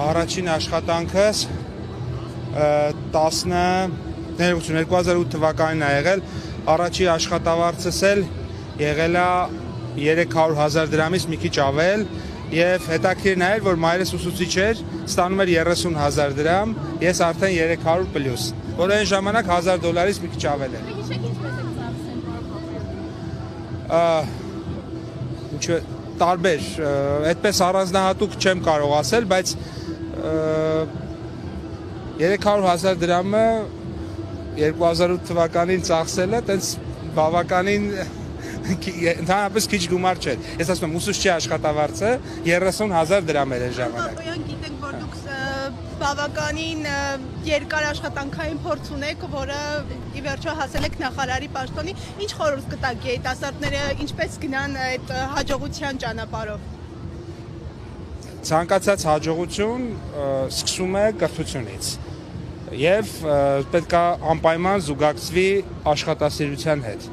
Առաջին աշխատանքս 2008 թվականին է եղել, առաջի աշխատավարձս էլ եղել է 300,000 դրամից մի քիչ ավել եւ հետաքրքիրն էր, որ մայրս ուսուցիչ էր, ստանում էր 30,000 դրամ, ես արդեն 300 պլյուս, որը այն ժամանակ $1,000-ից մի քիչ ավել էր։ Տարբեր, այդպես առանձնահատուկ չեմ կարող ասել, բայց 300,000 դրամը 2008 թվականին ծախսելը տենց բավականին ընդհանրապես քիչ գումար չէր։ Ես ասում եմ, ուսուցչի աշխատավարձը 30,000 դրամ էր այն ժամանակ։ Գիտենք, որ դուք բավականին երկար աշխատանքային փորձ ունեք, որը ի վերջո հասել եք նախարարի պաշտոնի, ինչ խորհուրդ կտաք երիտասարդները ինչպես գնան այդ հաջողության ճանապարհով։ Ցանկացած հաջողություն սկսում է կրթությունից եւ պետք է անպայման զուգակցվի աշխատասիրության հետ։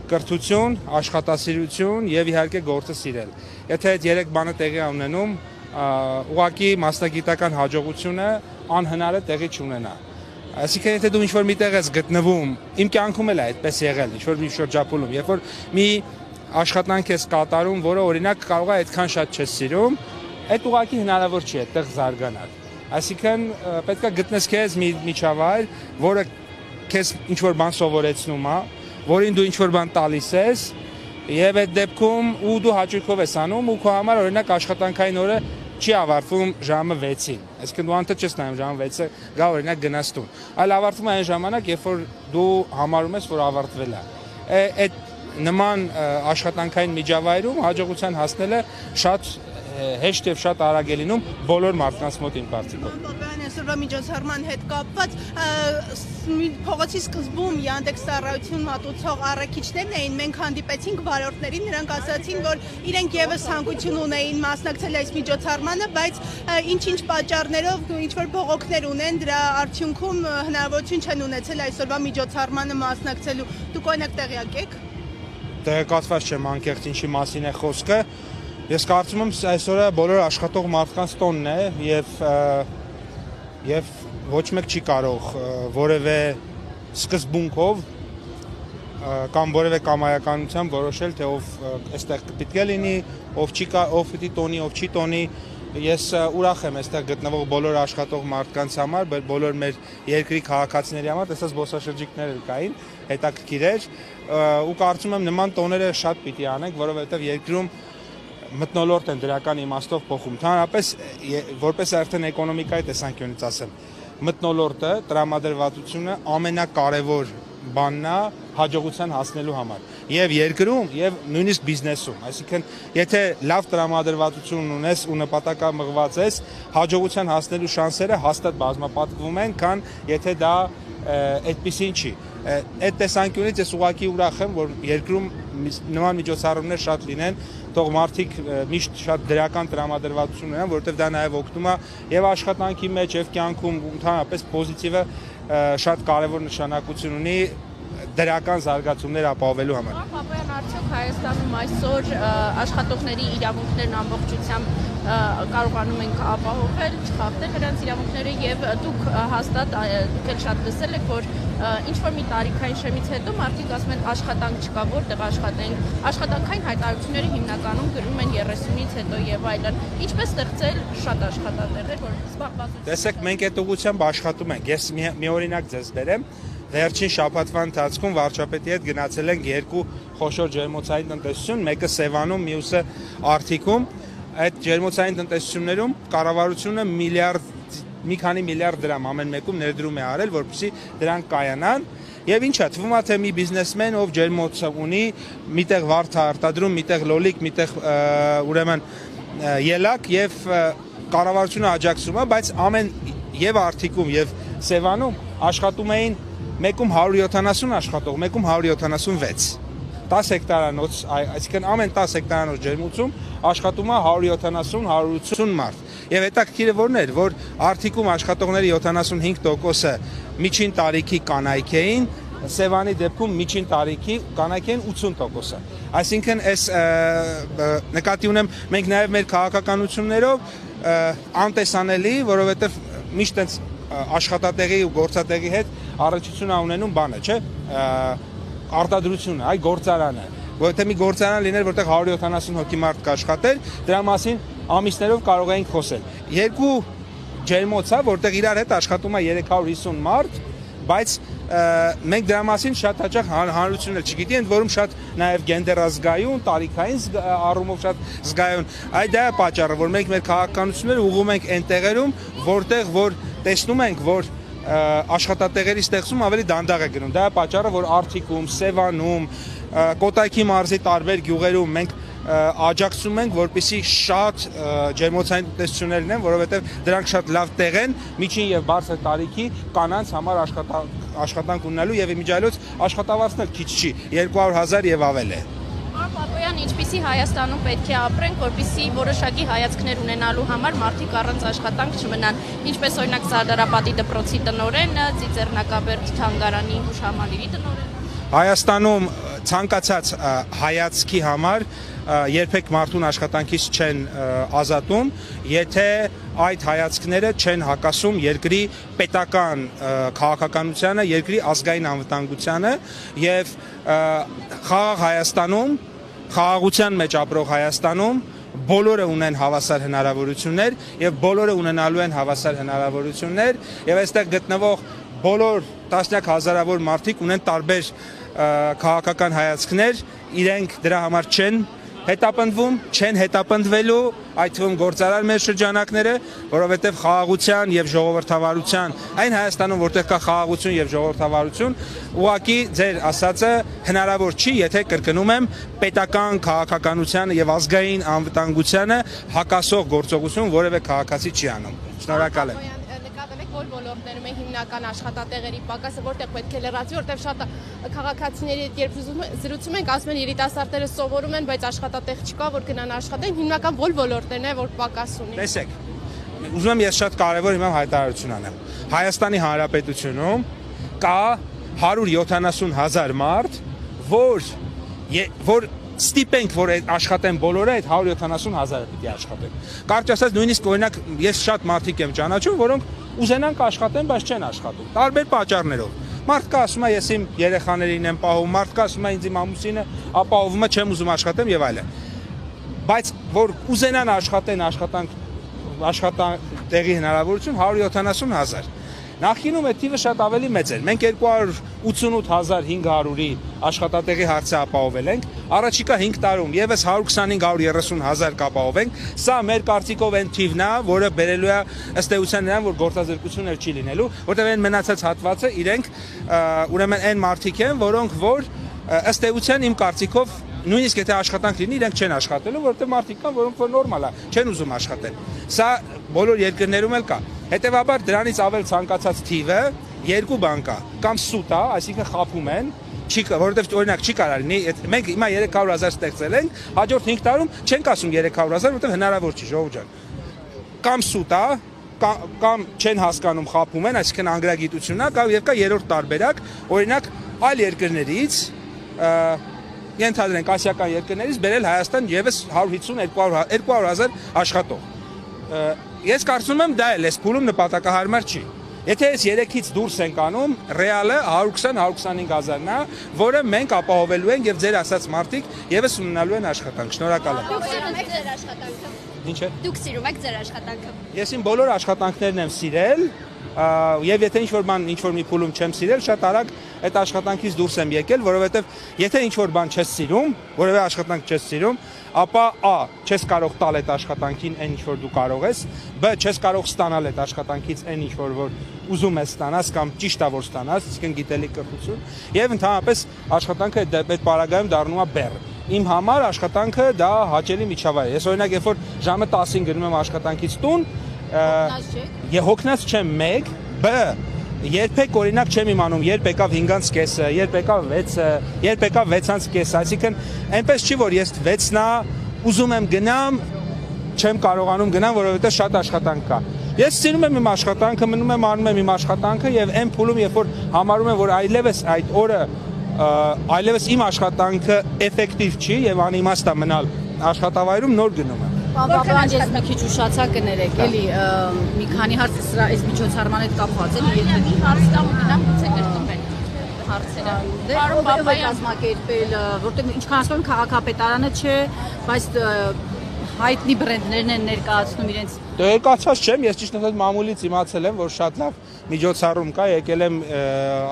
Կրթություն, աշխատասիրություն եւ իհարկե գործը սիրել։ Եթե այդ երեք բանը տեղի ունենում, ուղղակի մասնագիտական հաջողությունը անհնար է տեղի չունենա։ Այսինքն եթե դու ինչ-որ միտեղ ես գտնվում, իմ կյանքում էլ է այդպես եղել, ինչ-որ մի շրջափուլում, երբ որ մի աշխատանք ես կատարում, որը օրինակ կարող է այդքան շատ չես սիրում, այդ ուղղակի հնարավոր չի այդտեղ զարգանալ։ Այսինքն պետք է գտնես քեզ մի միջավայր, որը քեզ ինչ-որ բան սովորեցնում է, որին դու ինչ-որ բան տալիս ես, եւ այդ դեպքում ու դու հաճույքով ես անում ու քո համար օրինակ աշխատանքային օրը չի ավարտվում ժամը 6-ին։ Այսինքն դու անթեթ չես նայում ժամը 6-ը, գա օրինակ գնաս տուն։ Այլ ավարտվում է այն ժամանակ, երբ որ դու համարում ես, որ ավարտվել է։ Այդ նման աշխատանքային միջավայրում հաջողության հասնելը շատ հեշտ եւ շատ արագ է լինում բոլոր մարդկանց մոտ իմ կարծիքով։ Այսօրվա միջոցառման հետ կապված փողոցի սկզբում Yandex ծառայություն մատուցող առաքիչներն էին, մենք հանդիպեցինք վարորդներին, նրանք ասացին, որ իրենք եւս հանգույցություն ունեին մասնակցել այս միջոցառմանը, բայց ինչ-ինչ պատճառներով ինչ-որ բողոքներ ունեն, դրա արդյունքում հնարավորություն չեն ունեցել այսօրվա միջոցառմանը մասնակցելու։ Դուք օրինակ տեղյակ եք։ Տեղեկացված չեմ անկեղծ ինչի մասին է խոսքը։ Ես կարծում եմ այսօրը բոլոր աշխատող մարդկանց տոնն է եւ ոչ մեկ չի կարող որևէ սկզբունքով կամ որևէ կամայականությամբ որոշել թե ով այստեղ պետք է լինի, ով պիտի տոնի, ով չի տոնի։ Ես ուրախ եմ այստեղ գտնվող բոլոր աշխատող մարդկանց համար, բոլոր մեր երկրի քաղաքացիների համար, տեսած զբոսաշրջիկներ էլ կային, հետաքրքիր էր ու կարծում եմ նման տոները շատ պիտի անենք, որովհետեւ երկրում մթնոլորտ են դրական իմաստով փոխում։ Ընդհանրապես որպես արդեն էկոնոմիկայի տեսանկյունից ասեմ, մթնոլորտը, տրամադրվածությունը ամենակարևոր բանն է հաջողության հասնելու համար։ Եվ երկրում, եւ նույնիսկ բիզնեսում։ Այսինքն, եթե լավ տրամադրվածություն ունես ու նպատակամղված ես, հաջողության հասնելու շանսերը հաստատ բազմապատկվում են, քան եթե դա այդպեսին չի։ Այդ տեսանկյունից ես ուղղակի ուրախ եմ, որ երկրում նման միջոցառումներ շատ լինեն, թող մարդիկ միշտ շատ դրական տրամադրվածություն ունենան, որովհետև դա նաև օգնում է եւ աշխատանքի մեջ եւ կյանքում ընդհանրապես պոզիտիվը շատ կարեւոր նշանակություն ունի դրական զարգացումներ ապահովելու համար։ Պապայան, արդյոք Հայաստանում այսօր աշխատողների իրավունքներն ամբողջությամբ կարողանում ենք ապահովել, չխախտել նրանց իրավունքները եւ դուք հաստատ դուք էլ շատ լսել եք, որ ինչ-որ մի տարիքային շեմից հետո մարդիկ ասում են աշխատանք չկա, որտեղ աշխատենք, աշխատանքային հայտարարությունները հիմնականում գրում են 30-ից հետո եւ այլն։ Ինչպես ստեղծել շատ աշխատատեղեր, որ զբաղվածություն։ Տեսեք, մենք այդ ուղղությամբ աշխատում ենք։ Ես մի օրինակ ձեզ բերեմ։ Վերջին շաբաթվա ընթացքում վարչապետի հետ գնացել ենք երկու խոշոր ջերմոցային տնտեսություն, մեկը Սևանում, մյուսը Արթիկում։ Այդ ջերմոցային տնտեսություններում կառավարությունը մի քանի միլիարդ դրամ ամեն մեկում ներդրում է արել, որպեսզի դրանք կայանան։ Եվ ինչա, թվում է թե մի բիզնեսմեն, ով ջերմոց ունի, միտեղ վարդ է արտադրում, միտեղ լոլիկ, միտեղ ուրեմն ելակ եւ կառավարությունը աջակցում է, բայց ամեն եւ Արթիկում եւ Սևանում աշխատում էին մեկում 170 աշխատող, մեկում 176 10 հեկտարանոց, այսինքն ամեն 10 հեկտարանոց ջերմոցում աշխատում է 170-180 մարդ։ Եվ հետաքրքիրը որն էր, որ Արթիկում աշխատողների 75%-ը միջին տարիքի կանայք էին, Սևանի դեպքում միջին տարիքի կանայք են 80%-ը։ Այսինքն այս նկատի ունեմ մենք նաև մեր քաղաքականություններով անտեսանելի, որովհետև միշտ այնց աշխատատեղի ու գործատեղի հետ առնչություն ունենում բանը, չէ՞, արտադրությունը, այ գործարանը, որովհետև մի գործարան լիներ, որտեղ 170 հոգի մարդ կաշխատեր, դրա մասին ամիսներով կարող էինք խոսել։ Երկու ջերմոցա, որտեղ իրար հետ աշխատում է 350 մարդ, բայց մենք դրա մասին շատ հաճախ հանրությունն չգիտի, ընդ որում շատ նաև գենդերազգայուն, տարիքային առումով շատ զգայուն։ Այդ դա է պատճառը, որ մենք մեր քաղաքականությունները ուղղում ենք այն տեղերում, որտեղ որ տեսնում ենք, որ աշխատատեղերի ստեղծում ավելի դանդաղ է գնում։ Դա է պատճառը, որ Արթիկում, Սևանում, Կոտայքի մարզի տարբեր գյուղերում մենք աջակցում ենք, որպեսզի շատ ջերմոցային տնտեսություններ լինեն, որովհետև դրանք շատ լավ տեղ են միջին եւ բարձր տարիքի կանանց համար աշխատանք ունենալու եւ իմիջիայլոց աշխատավարձն էլ քիչ չի, 200,000 եւ ավել է։ Պարոն Պապոյան, ինչպիսի Հայաստանում պետք է ապրենք, որպեսզի որոշակի հայացքներ ունենալու համար մարդիկ առանց աշխատանք չմնան, ինչպես օրինակ Սարդարապատի դպրոցի տնօրենը, Ծիծեռնակաբերդ թանգարանի հուշահամալիրի տնօրենը։ Հայաստանում ցանկացած հայացքի համար երբեք մարդուն աշխատանքից չեն ազատում, եթե այդ հայացքները չեն հակասում երկրի պետական քաղաքականությանը, երկրի ազգային անվտանգությանը եւ խաղաղ Հայաստանում, խաղաղության մեջ ապրող Հայաստանում բոլորը ունեն հավասար հնարավորություններ եւ բոլորը ունենալու են հավասար հնարավորություններ եւ այստեղ գտնվող բոլոր տասնյակ հազարավոր մարդիկ ունեն տարբեր քաղաքական հայացքներ, իրենք դրա համար չեն հետապնդվում, չեն հետապնդվելու, այդ թվում գործարար մեր շրջանակները, որովհետև խաղաղության եւ ժողովրդավարության, այն Հայաստանում, որտեղ կա խաղաղություն եւ ժողովրդավարություն, ուղղակի ձեր ասածը հնարավոր չի, եթե կրկնում եմ, պետական քաղաքականությանը եւ ազգային անվտանգությանը հակասող գործողություն որևէ քաղաքացի չի անում։ Շնորհակալ եմ։ Որ ոլորտներում է հիմնական աշխատատեղերի պակասը, որտեղ պետք է լրացվի, որտեղ շատ քաղաքացիների հետ երբ զրուցում ենք, ասում են երիտասարդները սովորում են, բայց աշխատատեղ չկա, որ գնան աշխատեն, հիմնական որ ոլորտներն է, որ պակաս ունի։ Տեսեք, ուզում եմ ես շատ կարևոր հիմա հայտարարություն անեմ։ Հայաստանի Հանրապետությունում կա 170,000 մարդ, որ ստիպենք, որ աշխատեն բոլորը, այդ 170,000-ը պիտի աշխատեն։ Կարճ ասած, նույնիսկ օրինակ ես շատ մարդիկ եմ ճանաչում, որոնք ուզենան կաշխատեն, բայց չեն աշխատում։ Տարբեր պատճառներով։ Մարդկա ասում է, ես իմ երեխաներին եմ պահում, մարդկա ասում է, ինձ իմ ամուսինը ապահովում է, չեմ ուզում աշխատեմ եւ այլն։ Բայց որ ուզենան աշխատեն, աշխատատեղի հնարավորություն 170,000։ Նախկինում այդ թիվը շատ ավելի մեծ էր։ Մենք 288,500-ի աշխատատեղի հարցը ապահովել ենք, առաջիկա 5 տարում եւս 125,000-130,000 կապահովենք։ Սա մեր կարծիքով այն թիվն է, որը բերելու է ըստ էության նրան, որ գործազրկություններ չի լինելու, որտեղ այն մնացած հատվածը իրենք ուրեմն այն մարդիկ են, որոնք որ ըստ էության իմ կարծիքով նույնիսկ եթե աշխատանք լինի, իրենք չեն աշխատելու, որովհետև մարդիկ կան, որոնք որ նորմալ է, չեն ուզում աշխատել։ Սա բոլոր երկրներում էլ կա։ Հետևաբար դրանից ավել ցանկացած թիվը երկու բան կա, կամ սուտ է, այսինքն խափում են, որովհետև օրինակ չի կարող լինի, մենք հիմա 300,000 ստեղծել ենք, հաջորդ 5 տարում չենք ասում 300,000, որովհետև հնարավոր չի, ժողովուրդ ջան։ Կամ սուտ է, կամ չեն հասկանում, խափում են, այսինքն անգրագիտությունն է, եւ կա երրորդ տարբերակ, օրինակ այլ երկրներից ենթադրենք ասիական երկրներից բերել Հայաստան եւս 150-200,000 աշխատող։ Ես կարծում եմ դա էլ էս փուլում նպատակահարմար չի։ Եթե այս 3-ից դուրս ենք անում, ռեալը 120-125,000-ն է, որը մենք ապահովելու ենք եւ ձեր ասած մարդիկ եւս ունենալու են աշխատանք։ Շնորհակալ եմ։ Դուք սիրում եք ձեր աշխատանքը։ Ինչ է։ Դուք սիրում եք ձեր աշխատանքը։ Ես իմ բոլոր աշխատանքներն եմ սիրել, եւ եթե ինչ-որ մի փուլում չեմ սիրել, շատ արագ այդ աշխատանքից դուրս եմ եկել, որովհետեւ եթե ինչ-որ բան չես սիրում, որևէ աշխատանք չես սիրում, ապա a. չես կարող տալ այդ աշխատանքին այն ինչ որ դու կարող ես, b. չես կարող ստանալ այդ աշխատանքից այն ինչ որ ուզում ես ստանաս կամ ճիշտ է որ ստանաս, իսկն գիտելիք կրթություն, եւ ընդհանրապես աշխատանքը այդ պարագայում դառնում է բեռ։ Իմ համար աշխատանքը դա հաճելի միջավայր է։ Ես օրինակ երբ որ ժամը 10-ին գնում եմ աշխատանքից տուն, հոգնած չեմ 1, b. երբեք օրինակ չեմ իմանում, երբ եկավ 5:30, երբ եկավ 6-ը, երբ եկավ 6:30, այսինքն այնպես չի որ ես 6-նա ուզում եմ գնամ, չեմ կարողանում գնամ, որովհետեւ շատ աշխատանք կա։ Ես սիրում եմ իմ աշխատանքը, մնում եմ անում եմ իմ աշխատանքը եւ այն փուլում, երբ որ համարում եմ, որ այլևս այդ օրը այլևս իմ աշխատանքը էֆեկտիվ չի եւ անիմաստ է մնալ աշխատավայրում, նոր գնում եմ։ Բաբան ես մի քիչ ուշացա կներեք, էլի մի քանի հարց սրա այս միջոցառման հետ կապված էլի, եթե մի հարց կա ու գնամ գուցե կրկնվեն հարցերը։ Պարոն Բաբայի կազմակերպել, որտեղ ինչքան ասում եմ քաղաքապետարանը չէ, բայց հայտնի բրենդներն են ներկայացնում իրենց։ Ներկայացած չեմ, ես ճիշտ ասած մամուլից իմացել եմ, որ շատ լավ միջոցառում կա, եկել եմ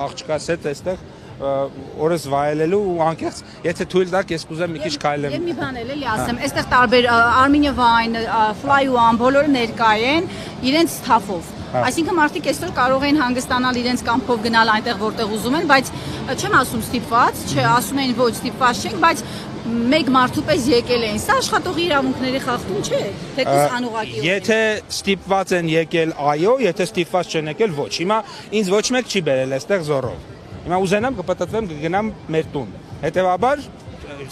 աղջկաս հետ այստեղ օրս վայելելու ու անկեղծ, եթե թույլ տաք, ես կուզեմ մի քիչ քայլեմ։ Եմ մի բան էլի ասեմ, այստեղ տարբեր Armenia Wine, Fly One բոլորը ներկա են իրենց թափով։ Այսինքն մարդիկ այսօր կարող են հանգստանալ իրենց կամքով գնալ այնտեղ որտեղ ուզում են, բայց չեմ ասում ստիպված, չէ, ասում են ոչ ստիպված չենք, բայց մեկ մարդու պես եկել են։ Սա աշխատողի իրավունքների խախտում չէ, թեկուզ անուղղակի։ Եթե ստիպված են եկել, այո, եթե ստիպված չեն եկել, ոչ։ Հիմա ինձ ոչ մեկ չի բերել այստեղ զորով։ Հիմա ուզենամ կպտտվեմ, կգնամ մեր տուն։ Հետևաբար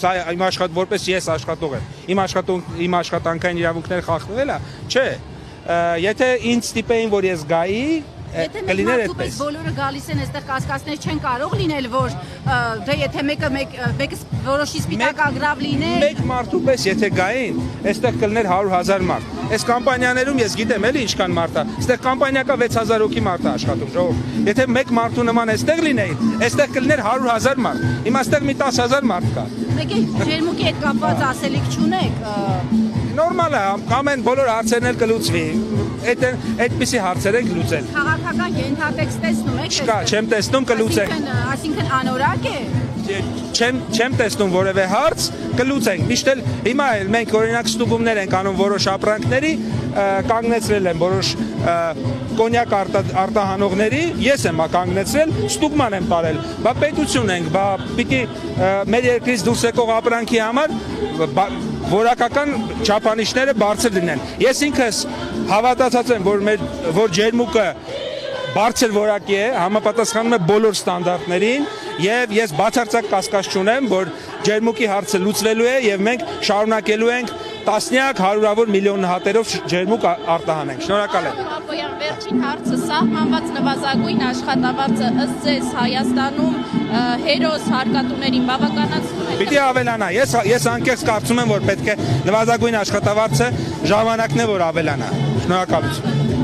սա իմ որպես ես աշխատող եմ։ Իմ աշխատանքային իրավունքները խախտվել է, չէ։ Եթե ինձ ստիպեին, որ ես գայի, կլիներ այդպես։ Բոլորը գալիս են այստեղ կասկածներ չեն կարող լինել, որ դե եթե մեկը որոշի սպիտակագրավ լիներ։ Մեկ մարդու պես եթե գային, այստեղ կլիներ 100,000 մարդ։ Այս կամպանիաներում ես գիտեմ էլի ինչքան մարդ է։ Այստեղ կամպանիա կա 6000 հոգի մարդ է աշխատում, ժողովուրդ։ Եթե մեկ մարդու նման այստեղ լինեին, այստեղ կլիներ 100,000 մարդ։ Հիմա այստեղ մի 10,000 մարդ կա։ Մեկ է ջերմուկի հետ կապված ասելիք չունեք։ Նորմալ է, ամեն բոլոր հարցերն էլ կլուծվի։ Այդպիսի հարցեր են լուծել։ Քաղաքական ենթատեքստ տեսնում եք։ Չկա, չեմ տեսնում, կլուծենք։ Այսինքն անորակ է։ Չեմ տեսնում որևէ հարց, կլուծենք։ Միշտ էլ հիմա էլ մենք օրինակ ստուգումներ ենք անում որոշ ապրանքների, կանգնեցրել են որոշ կոնյակ արտահանողների, ես եմ կանգնեցրել, ստուգման եմ տարել։ Բա պետություն ենք, բա պիտի մեր երկրից դուրս եկող ապրանքի համար որակական չափանիշները բարձր լինեն։ Ես ինքս հավատացած եմ, որ ջերմուկը բարձր որակի է, համապատասխանում է բոլոր ստանդարտներին եւ ես բացարձակ կասկած չունեմ, որ ջերմուկի հարցը լուծվելու է եւ մենք շարունակելու ենք տասնյակ հարյուրավոր միլիոն հատերով ջերմուկ արտահանենք։ Շնորհակալ եմ։ Բաբոյան, վերջին հարցը սահմանված նվազագույն աշխատավարձը ըստ ձեզ Հայաստանում հերոս հարկատուներին բավականացնում է։ Պիտի ավելանա։ Ես անկեղծ կարծում եմ, որ պետք է նվազագույն աշխատավարձը ժամանակն է, որ ավելանա։ Շնորհակալություն։